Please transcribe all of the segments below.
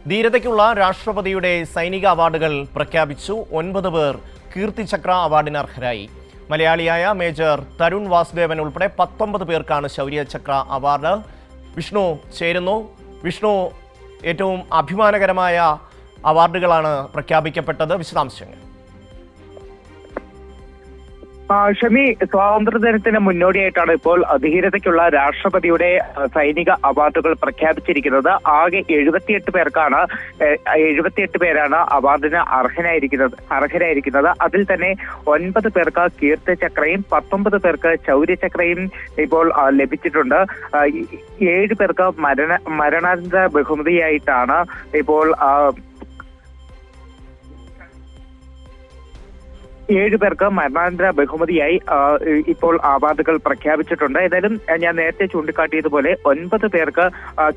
ധീരതയ്ക്കുള്ള രാഷ്ട്രപതിയുടെ സൈനിക അവാർഡുകൾ പ്രഖ്യാപിച്ചു. 9 പേർ കീർത്തിചക്ര അവാർഡിന് അർഹരായി. മലയാളിയായ മേജർ തരുൺ വാസുദേവൻ ഉൾപ്പെടെ 19 പേർക്കാണ് ശൗര്യചക്ര അവാർഡ്. വിഷ്ണു ചേരുന്നു. വിഷ്ണു, ഏറ്റവും അഭിമാനകരമായ അവാർഡുകളാണ് പ്രഖ്യാപിക്കപ്പെട്ടത്. വിശദാംശങ്ങൾ. ഷമി, സ്വാതന്ത്ര്യദിനത്തിന് മുന്നോടിയായിട്ടാണ് ഇപ്പോൾ ധീരതയ്ക്കുള്ള രാഷ്ട്രപതിയുടെ സൈനിക അവാർഡുകൾ പ്രഖ്യാപിച്ചിരിക്കുന്നത്. ആകെ 78 പേരാണ് അവാർഡിന് അർഹരായിരിക്കുന്നത്. അതിൽ തന്നെ 9 പേർക്ക് കീർത്തിചക്രയും 19 പേർക്ക് ശൗര്യചക്രയും ഇപ്പോൾ ലഭിച്ചിട്ടുണ്ട്. 7 പേർക്ക് മരണാനന്തര ബഹുമതിയായിട്ടാണ് ഇപ്പോൾ 7 പേർക്ക് മരണാനന്തര ബഹുമതിയായി ഇപ്പോൾ അവാർഡുകൾ പ്രഖ്യാപിച്ചിട്ടുണ്ട്. ഏതായാലും ഞാൻ നേരത്തെ ചൂണ്ടിക്കാട്ടിയതുപോലെ 9 പേർക്ക്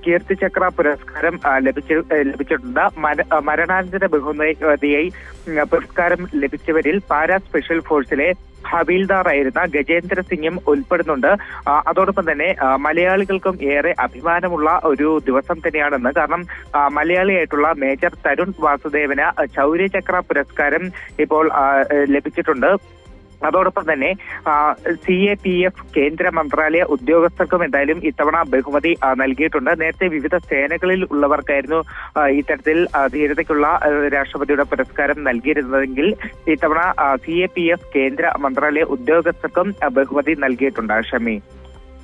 കീർത്തിചക്ര പുരസ്കാരം ലഭിച്ചിട്ടുണ്ട്. മരണാനന്തര ബഹുമതിയായി പുരസ്കാരം ലഭിച്ചവരിൽ പാരാ സ്പെഷ്യൽ ഫോഴ്സിലെ ഹവീൽദാറായിരുന്ന ഗജേന്ദ്ര സിംഗും ഉൾപ്പെടുന്നുണ്ട്. അതോടൊപ്പം തന്നെ മലയാളികൾക്കും ഏറെ അഭിമാനമുള്ള ഒരു ദിവസം തന്നെയാണെന്ന്. കാരണം മലയാളിയായിട്ടുള്ള മേജർ തരുൺ വാസുദേവന് ശൗര്യചക്ര പുരസ്കാരം ഇപ്പോൾ ലഭിച്ചിട്ടുണ്ട്. അതോടൊപ്പം തന്നെ CAPF കേന്ദ്ര മന്ത്രാലയ ഉദ്യോഗസ്ഥർക്കും എന്തായാലും ഇത്തവണ ബഹുമതി നൽകിയിട്ടുണ്ട്. നേരത്തെ വിവിധ സേനകളിൽ ഉള്ളവർക്കായിരുന്നു ഇത്തരത്തിൽ ധീരതയ്ക്കുള്ള രാഷ്ട്രപതിയുടെ പുരസ്കാരം നൽകിയിരുന്നതെങ്കിൽ ഇത്തവണ CAPF കേന്ദ്ര മന്ത്രാലയ ഉദ്യോഗസ്ഥർക്കും ബഹുമതി നൽകിയിട്ടുണ്ട്. ഷമി.